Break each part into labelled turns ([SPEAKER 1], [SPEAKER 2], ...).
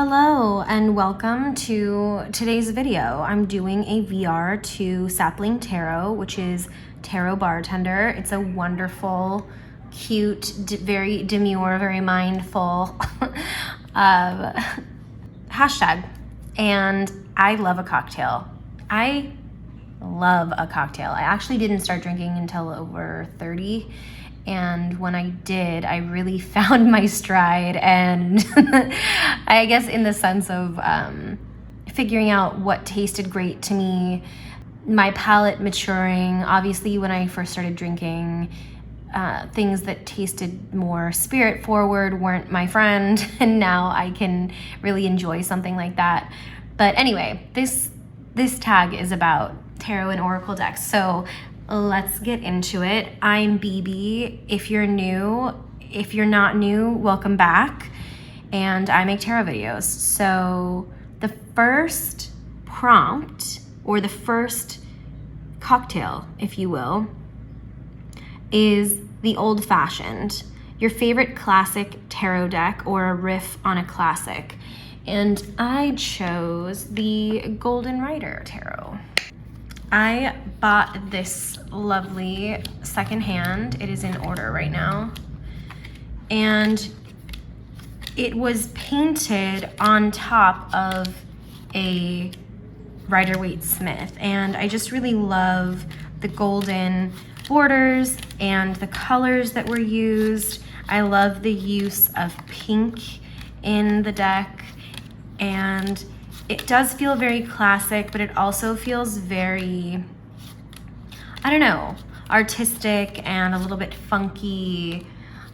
[SPEAKER 1] Hello and welcome to today's video. I'm doing a VR to Sapling Tarot, which is Tarot Bartender. It's a wonderful, cute, very demure, very mindful hashtag. And I love a cocktail. I love a cocktail. I actually didn't start drinking until over 30. And when I did, I really found my stride, and I guess in the sense of figuring out what tasted great to me, my palate maturing. Obviously, when I first started drinking, things that tasted more spirit forward weren't my friend, and now I can really enjoy something like that. But anyway, this tag is about tarot and oracle decks. So let's get into it. I'm BB. If you're new, if you're not new, welcome back. And I make tarot videos. So the first prompt, or the first cocktail, if you will, is the old fashioned, your favorite classic tarot deck or a riff on a classic. And I chose the Golden Rider Tarot. I bought this lovely secondhand. It is in order right now. And it was painted on top of a Rider-Waite-Smith. And I just really love the golden borders and the colors that were used. I love the use of pink in the deck. And it does feel very classic, but it also feels very, I don't know, artistic and a little bit funky,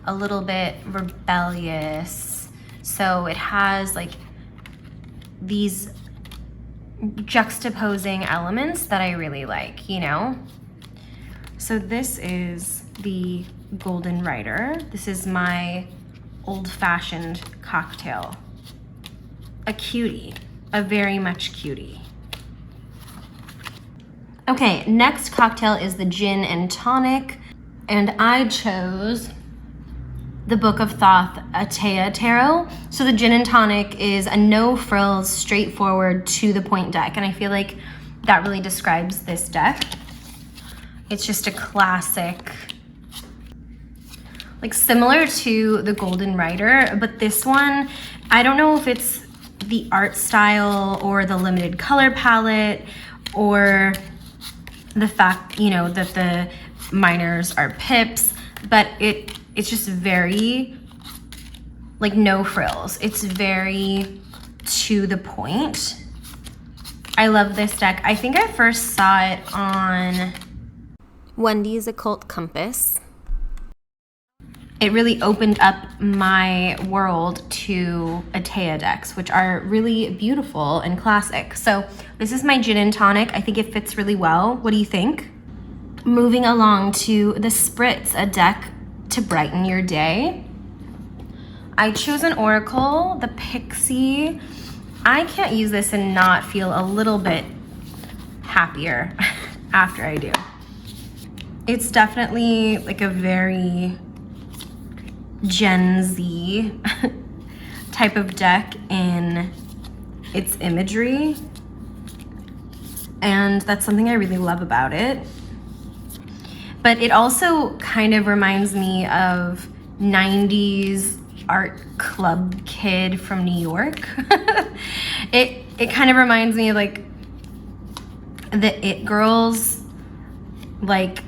[SPEAKER 1] a little bit rebellious. So it has like these juxtaposing elements that I really like, you know? So this is the Golden Rider. This is my old-fashioned cocktail. A cutie. A very much cutie. Okay, next cocktail is the Gin and Tonic, and I chose the Book of Thoth Atea Tarot. So the Gin and Tonic is a no-frills, straightforward, to-the-point deck, and I feel like that really describes this deck. It's just a classic, like similar to the Golden Rider, but this one, I don't know if it's the art style or the limited color palette or the fact, you know, that the minors are pips, but it's just very like no frills. It's very to the point. I love this deck. I think I first saw it on Wendy's Occult Compass. It really opened up my world to Atea decks, which are really beautiful and classic. So this is my Gin and Tonic. I think it fits really well. What do you think? Moving along to the Spritz, a deck to brighten your day. I chose an Oracle, the Pixie. I can't use this and not feel a little bit happier after I do. It's definitely like a very Gen Z type of deck in its imagery, and that's something I really love about it. But it also kind of reminds me of 90s art club kid from New York. It kind of reminds me of like the It Girls, like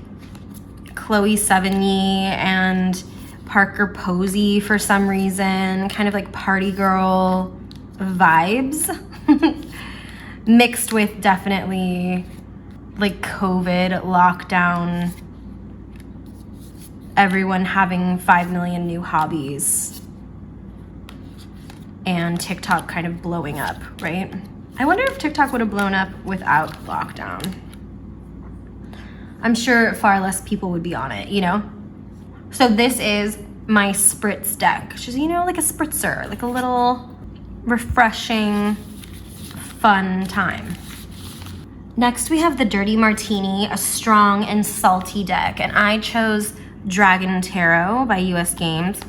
[SPEAKER 1] Chloe Sevigny and Parker Posey for some reason, kind of like party girl vibes, mixed with definitely like COVID lockdown, everyone having 5 million new hobbies, and TikTok kind of blowing up, right? I wonder if TikTok would have blown up without lockdown. I'm sure far less people would be on it, you know? So this is my Spritz deck, which is, you know, like a spritzer, like a little refreshing, fun time. Next, we have the Dirty Martini, a strong and salty deck, and I chose Dragon Tarot by US Games.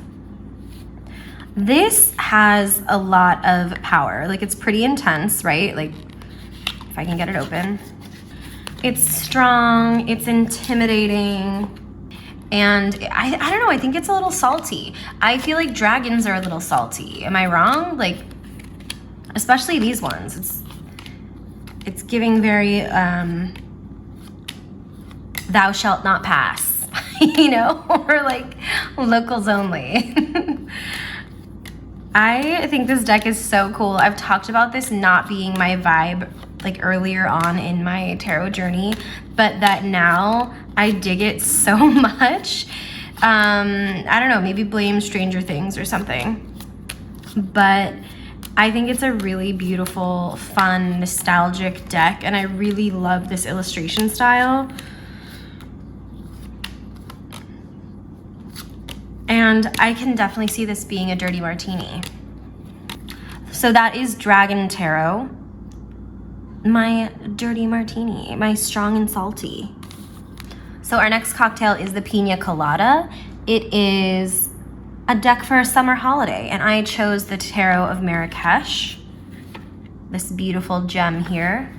[SPEAKER 1] This has a lot of power. Like, it's pretty intense, right? Like, if I can get it open. It's strong, it's intimidating, and I don't know, I think it's a little salty. I feel like dragons are a little salty. Am I wrong? Like, especially these ones. It's giving very, thou shalt not pass, you know, or like locals only. I think this deck is so cool. I've talked about this not being my vibe like earlier on in my tarot journey, but that now I dig it so much. I don't know, maybe blame Stranger Things or something, but I think it's a really beautiful, fun, nostalgic deck, and I really love this illustration style. And I can definitely see this being a dirty martini. So that is Dragon Tarot, my dirty martini, my strong and salty. So our next cocktail is the Pina Colada. It is a deck for a summer holiday, and I chose the Tarot of Marrakesh, this beautiful gem here.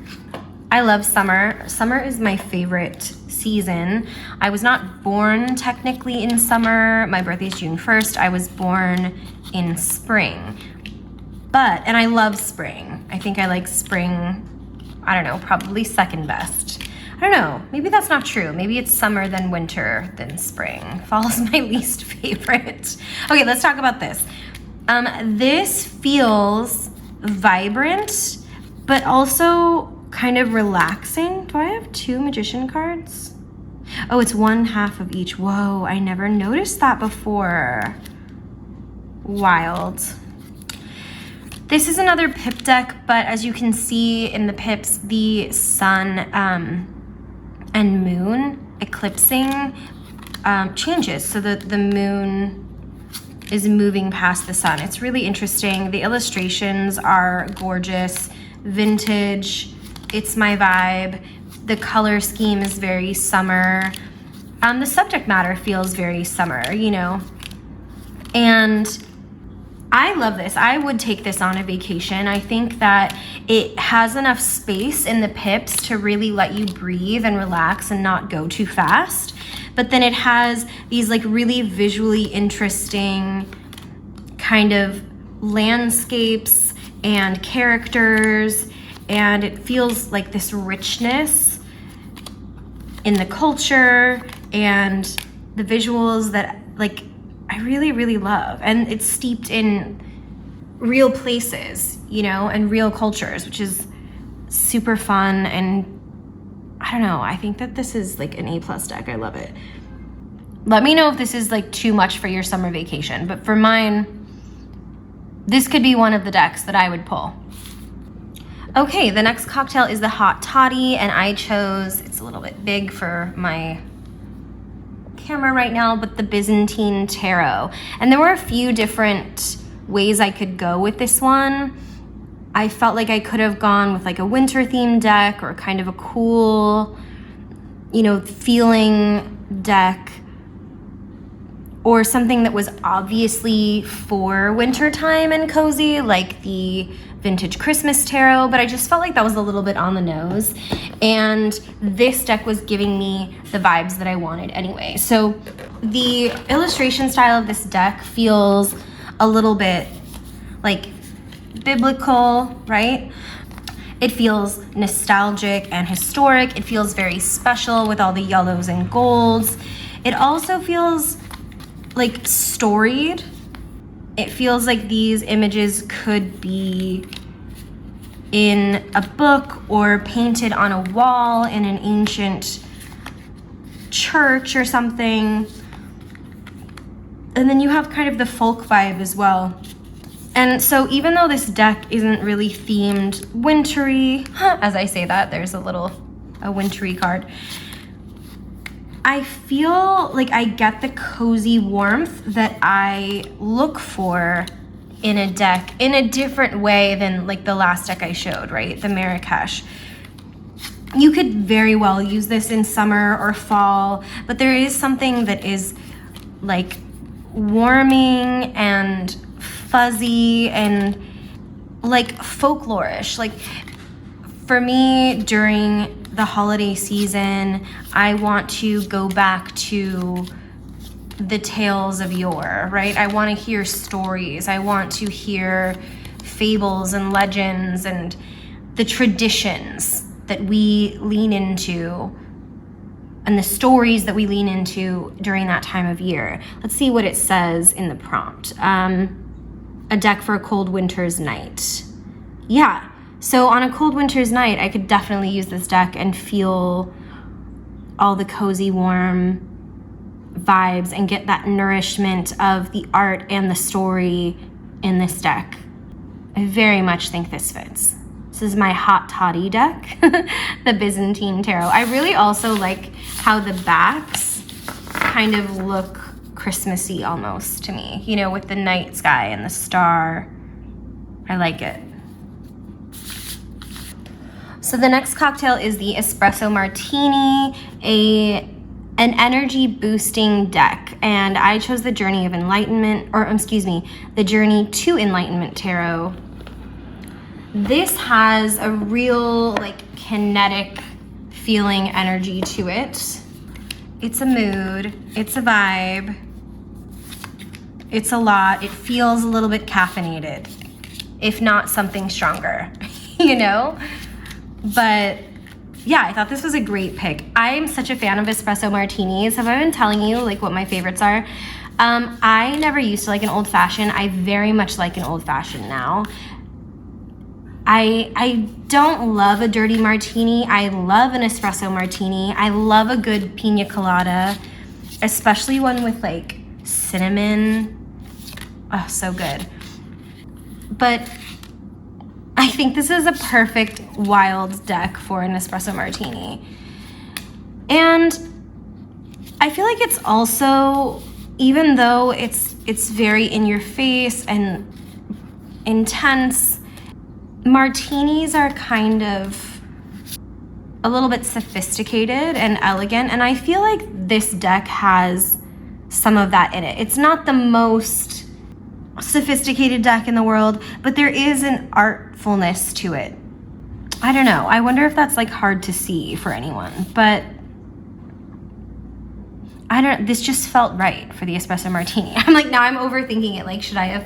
[SPEAKER 1] I love summer. Summer is my favorite season. I was not born technically in summer. My birthday is June 1st. I was born in spring. And I love spring. I think I like spring, I don't know, probably second best. I don't know, maybe that's not true. Maybe it's summer, then winter, then spring. Fall is my least favorite. Okay, let's talk about this. This feels vibrant, but also kind of relaxing. Do I have 2 magician cards? Oh, it's 1/2 of each. Whoa, I never noticed that before. Wild. This is another pip deck, but as you can see in the pips, the sun and moon eclipsing changes. So the moon is moving past the sun. It's really interesting. The illustrations are gorgeous, vintage. It's my vibe. The color scheme is very summer. The subject matter feels very summer, you know? And I love this. I would take this on a vacation. I think that it has enough space in the pips to really let you breathe and relax and not go too fast. But then it has these like really visually interesting kind of landscapes and characters, and it feels like this richness in the culture and the visuals that like I really, really love. And it's steeped in real places, you know, and real cultures, which is super fun. And I don't know, I think that this is like an A+ deck. I love it. Let me know if this is like too much for your summer vacation, but for mine, this could be one of the decks that I would pull. Okay, the next cocktail is the Hot Toddy, and I chose, it's a little bit big for my camera right now, but the Byzantine Tarot. And there were a few different ways I could go with this one. I felt like I could have gone with like a winter themed deck or kind of a cool, you know, feeling deck, or something that was obviously for wintertime and cozy, like the Vintage Christmas Tarot, but I just felt like that was a little bit on the nose. And this deck was giving me the vibes that I wanted anyway. So the illustration style of this deck feels a little bit like biblical, right? It feels nostalgic and historic. It feels very special with all the yellows and golds. It also feels like storied. It feels like these images could be in a book or painted on a wall in an ancient church or something. And then you have kind of the folk vibe as well. And so even though this deck isn't really themed wintry, as I say that, there's a wintry card, I feel like I get the cozy warmth that I look for in a deck in a different way than like the last deck I showed, right? The Marrakesh. You could very well use this in summer or fall, but there is something that is like warming and fuzzy and like folklorish. Like for me, during the holiday season, I want to go back to the tales of yore, right? I want to hear stories. I want to hear fables and legends and the traditions that we lean into and the stories that we lean into during that time of year. Let's see what it says in the prompt. A deck for a cold winter's night. Yeah, so on a cold winter's night, I could definitely use this deck and feel all the cozy, warm vibes and get that nourishment of the art and the story in this deck. I very much think this fits. This is my hot toddy deck, the Byzantine Tarot. I really also like how the backs kind of look Christmassy almost to me, you know, with the night sky and the star. I like it. So the next cocktail is the Espresso Martini, an energy boosting deck, and I chose the Journey of Enlightenment, or excuse me, the Journey to Enlightenment Tarot. This has a real like kinetic feeling energy to it. It's a mood, it's a vibe, it's a lot. It feels a little bit caffeinated, if not something stronger, you know? But yeah, I thought this was a great pick. I am such a fan of espresso martinis. Have I been telling you like what my favorites are? I never used to like an old fashioned. I very much like an old fashioned now. I don't love a dirty martini. I love an espresso martini. I love a good pina colada, especially one with like cinnamon. Oh, so good. But I think this is a perfect wild deck for an espresso martini. And I feel like it's also, even though it's very in your face and intense, martinis are kind of a little bit sophisticated and elegant, and I feel like this deck has some of that in it. It's not the most sophisticated deck in the world, but there is an artfulness to it. I don't know. I wonder if that's like hard to see for anyone, but this just felt right for the espresso martini. I'm like, now I'm overthinking it. Like, should I have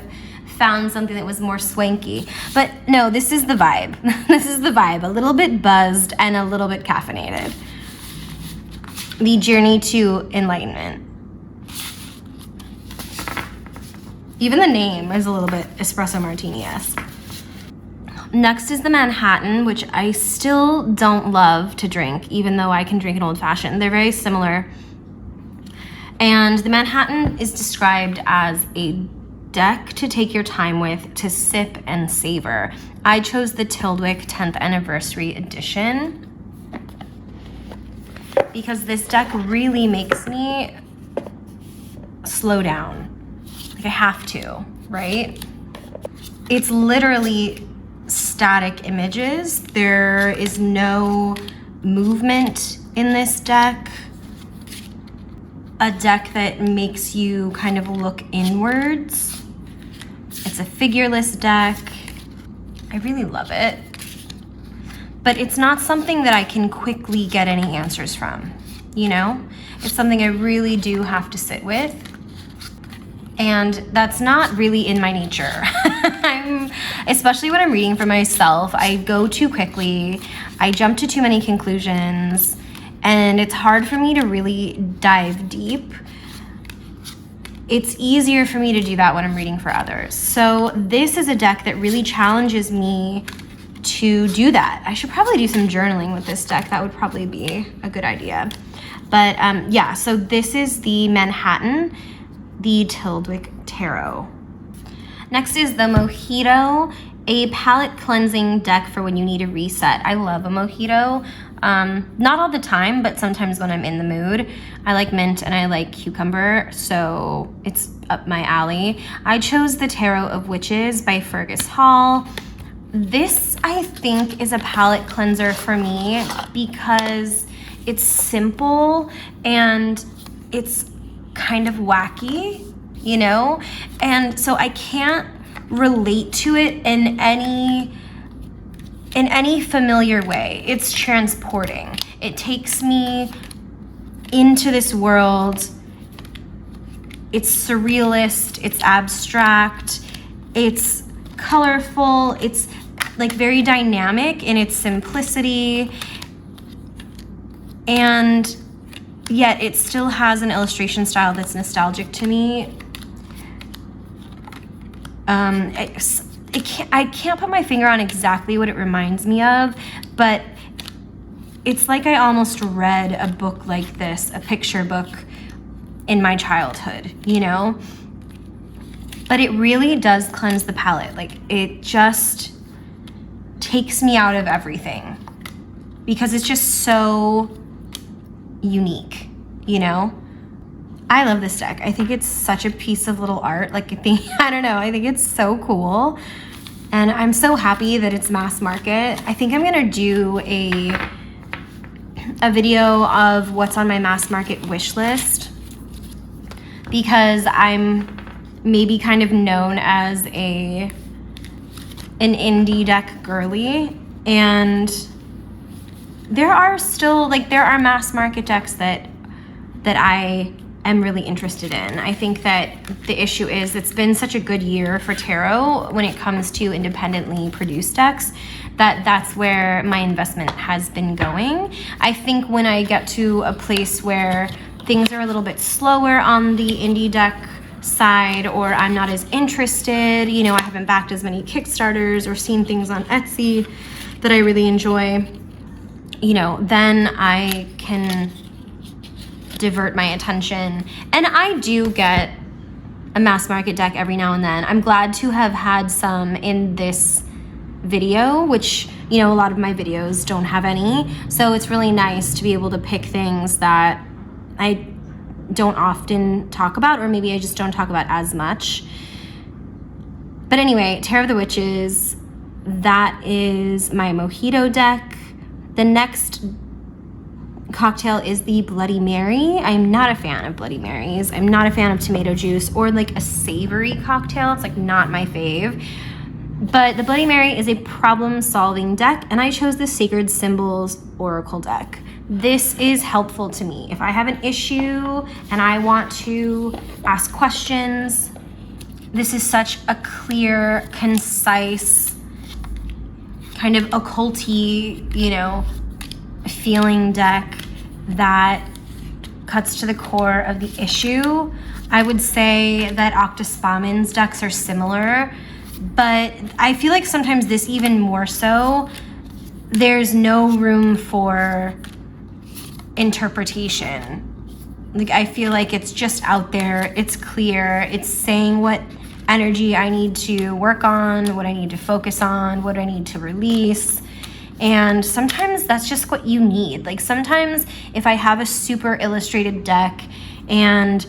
[SPEAKER 1] found something that was more swanky? But no, this is the vibe. This is the vibe. A little bit buzzed and a little bit caffeinated. The Journey to Enlightenment. Even the name is a little bit espresso martini-esque. Next is the Manhattan, which I still don't love to drink, even though I can drink an old fashioned. They're very similar. And the Manhattan is described as a deck to take your time with, to sip and savor. I chose the Tildwick 10th Anniversary Edition because this deck really makes me slow down. Like I have to, right? It's literally static images. There is no movement in this deck. A deck that makes you kind of look inwards. It's a figureless deck. I really love it. But it's not something that I can quickly get any answers from, you know? It's something I really do have to sit with. And that's not really in my nature. Especially when I'm reading for myself, I go too quickly. I jump to too many conclusions. And it's hard for me to really dive deep. It's easier for me to do that when I'm reading for others. So this is a deck that really challenges me to do that. I should probably do some journaling with this deck. That would probably be a good idea. But yeah, so this is the Manhattan, the Tildwick Tarot. Next is the Mojito, a palate cleansing deck for when you need a reset. I love a Mojito. Not all the time, but sometimes when I'm in the mood. I like mint and I like cucumber, so it's up my alley. I chose the Tarot of Witches by Fergus Hall. This, I think, is a palate cleanser for me because it's simple and it's kind of wacky, you know? And so I can't relate to it in any familiar way. It's transporting. It takes me into this world. It's surrealist, it's abstract, it's colorful, it's like very dynamic in its simplicity, and yet it still has an illustration style that's nostalgic to me. I can't put my finger on exactly what it reminds me of, but it's like I almost read a book like this, a picture book, in my childhood, you know? But it really does cleanse the palate. Like, it just takes me out of everything because it's just so unique, you know? I love this deck. I think it's such a piece of little art. Like, I don't know, I think it's so cool. And I'm so happy that it's mass market. I think I'm gonna do a video of what's on my mass market wish list, because I'm maybe kind of known as an indie deck girly, and there are mass market decks that I am really interested in. I think that the issue is it's been such a good year for tarot when it comes to independently produced decks that's where my investment has been going. I think when I get to a place where things are a little bit slower on the indie deck side, or I'm not as interested, you know, I haven't backed as many Kickstarters or seen things on Etsy that I really enjoy, you know, then I can divert my attention. And I do get a mass market deck every now and then. I'm glad to have had some in this video, which, you know, a lot of my videos don't have any. So it's really nice to be able to pick things that I don't often talk about, or maybe I just don't talk about as much. But anyway, Tarot of the Witches, that is my Mojito deck. The next cocktail is the Bloody Mary. I'm not a fan of Bloody Marys. I'm not a fan of tomato juice or like a savory cocktail. It's like not my fave. But the Bloody Mary is a problem-solving deck, and I chose the Sacred Symbols Oracle deck. This is helpful to me. If I have an issue and I want to ask questions, this is such a clear, concise, kind of occulty, you know, feeling deck that cuts to the core of the issue. I would say that Octospamin's decks are similar, but I feel like sometimes this even more so, there's no room for interpretation. Like, I feel like it's just out there, it's clear, it's saying what energy I need to work on, what I need to focus on, what I need to release. And sometimes that's just what you need. Like, sometimes if I have a super illustrated deck and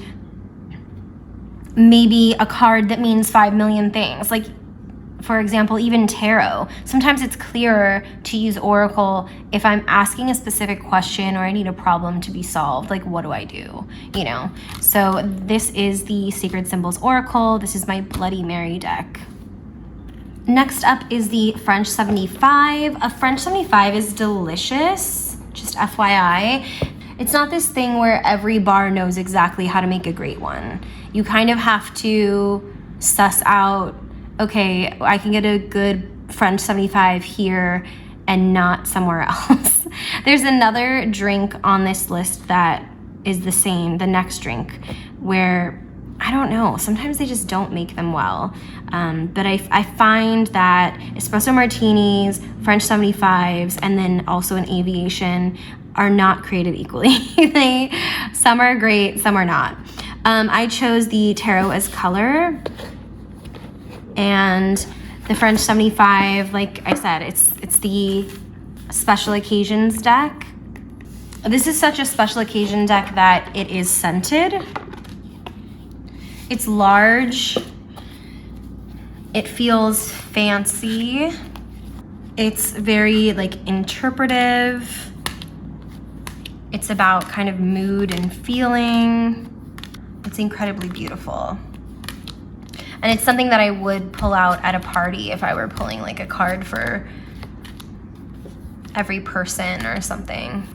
[SPEAKER 1] maybe a card that means 5 million things, like, for example, even tarot, sometimes it's clearer to use Oracle if I'm asking a specific question or I need a problem to be solved. Like, what do I do? You know? So this is the Sacred Symbols Oracle. This is my Bloody Mary deck. Next up is the French 75. A French 75 is delicious, just FYI. It's not this thing where every bar knows exactly how to make a great one. You kind of have to suss out, okay, I can get a good French 75 here and not somewhere else. There's another drink on this list that is the same, the next drink, where I don't know, sometimes they just don't make them well. But I find that Espresso Martinis, French 75s, and then also an Aviation are not created equally. Some are great, some are not. I chose the Tarot as color, and the French 75, like I said, it's the special occasions deck. This is such a special occasion deck that it is scented. It's large. It feels fancy. It's very like interpretive. It's about kind of mood and feeling. It's incredibly beautiful. And it's something that I would pull out at a party if I were pulling like a card for every person or something,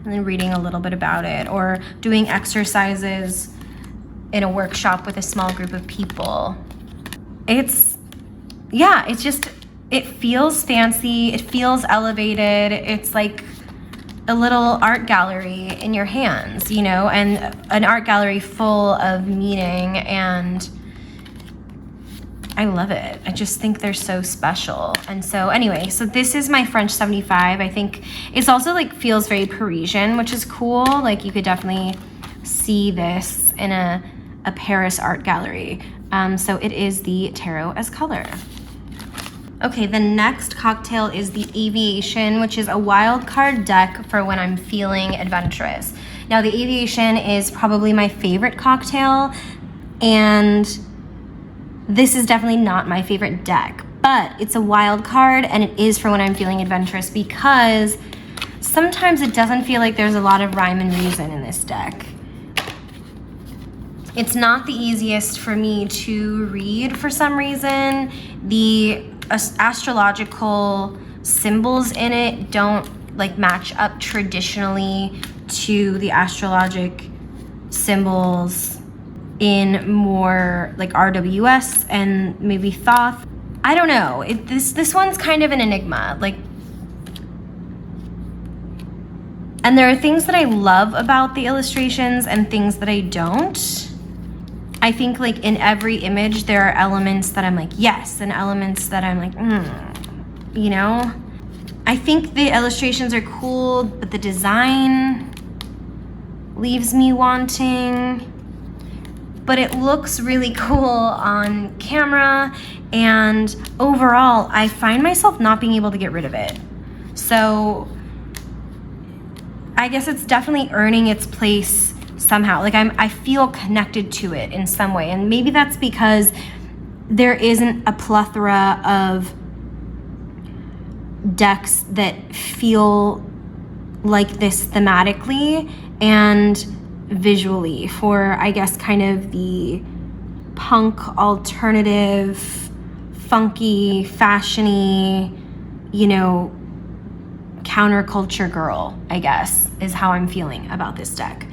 [SPEAKER 1] and then reading a little bit about it, or doing exercises in a workshop with a small group of people. It feels fancy, it feels elevated, it's like a little art gallery in your hands, you know, and an art gallery full of meaning, and I love it. I just think they're so special. And so anyway, so this is my French 75. I think it's also like feels very Parisian, which is cool. Like you could definitely see this in a Paris art gallery. So it is the Tarot as Color. Okay, the next cocktail is the Aviation, which is a wild card deck for when I'm feeling adventurous. Now the Aviation is probably my favorite cocktail, and this is definitely not my favorite deck, but it's a wild card and it is for when I'm feeling adventurous, because sometimes it doesn't feel like there's a lot of rhyme and reason in this deck. It's not the easiest for me to read for some reason. The astrological symbols in it don't like match up traditionally to the astrologic symbols in more like RWS and maybe Thoth. I don't know. This one's kind of an enigma. Like, and there are things that I love about the illustrations and things that I don't. I think like in every image there are elements that I'm like yes, and elements that I'm like you know. I think the illustrations are cool, but the design leaves me wanting. But it looks really cool on camera, and overall I find myself not being able to get rid of it. So I guess it's definitely earning its place somehow. Like I feel connected to it in some way, and maybe that's because there isn't a plethora of decks that feel like this thematically and visually for, I guess, kind of the punk, alternative, funky, fashiony, you know, counterculture girl, I guess, is how I'm feeling about this deck.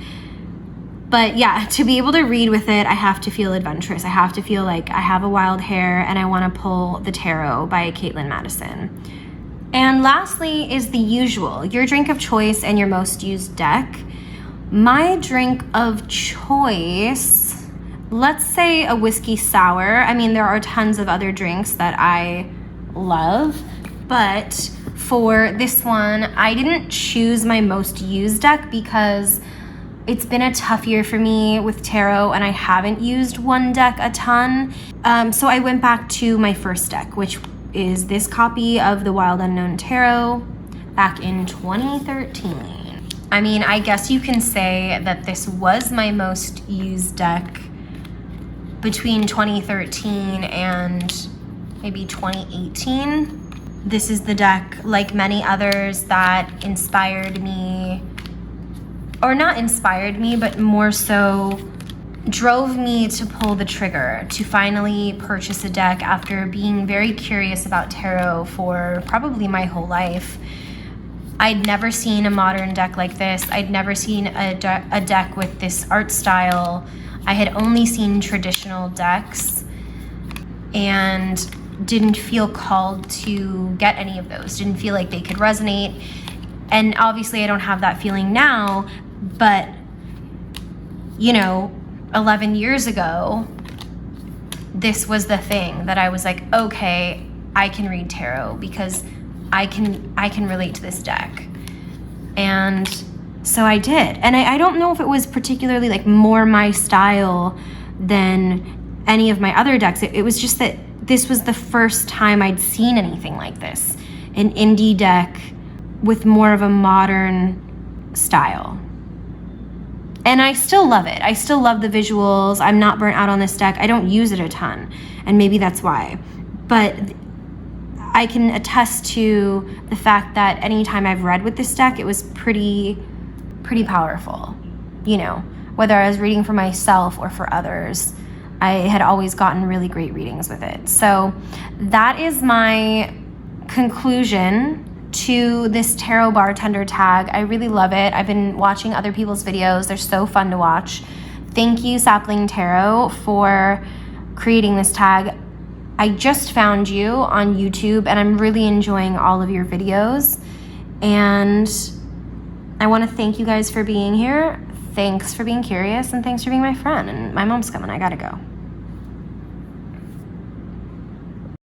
[SPEAKER 1] But yeah, to be able to read with it, I have to feel adventurous. I have to feel like I have a wild hair and I want to pull the Tarot by Caitlin Madison. And lastly is the usual, your drink of choice and your most used deck. My drink of choice, let's say a whiskey sour. I mean, there are tons of other drinks that I love, but for this one, I didn't choose my most used deck because it's been a tough year for me with tarot and I haven't used one deck a ton. So I went back to my first deck, which is this copy of the Wild Unknown Tarot back in 2013. I mean, I guess you can say that this was my most used deck between 2013 and maybe 2018. This is the deck, like many others, that inspired me, or not inspired me, but more so drove me to pull the trigger to finally purchase a deck after being very curious about tarot for probably my whole life. I'd never seen a modern deck like this. I'd never seen a deck with this art style. I had only seen traditional decks and didn't feel called to get any of those. Didn't feel like they could resonate. And obviously I don't have that feeling now, but you know, 11 years ago, this was the thing that I was like, okay, I can read tarot because I can relate to this deck. And so I did. And I don't know if it was particularly like more my style than any of my other decks. It was just that this was the first time I'd seen anything like this. An indie deck with more of a modern style. And I still love it. I still love the visuals. I'm not burnt out on this deck. I don't use it a ton, and maybe that's why. But I can attest to the fact that anytime I've read with this deck, it was pretty powerful. You know, whether I was reading for myself or for others, I had always gotten really great readings with it. So that is my conclusion to this tarot bartender tag. I really love it. I've been watching other people's videos. They're so fun to watch. Thank you, Sapling Tarot, for creating this tag. I just found you on YouTube and I'm really enjoying all of your videos. And I want to thank you guys for being here. Thanks for being curious, and thanks for being my friend. And my mom's coming. I gotta go.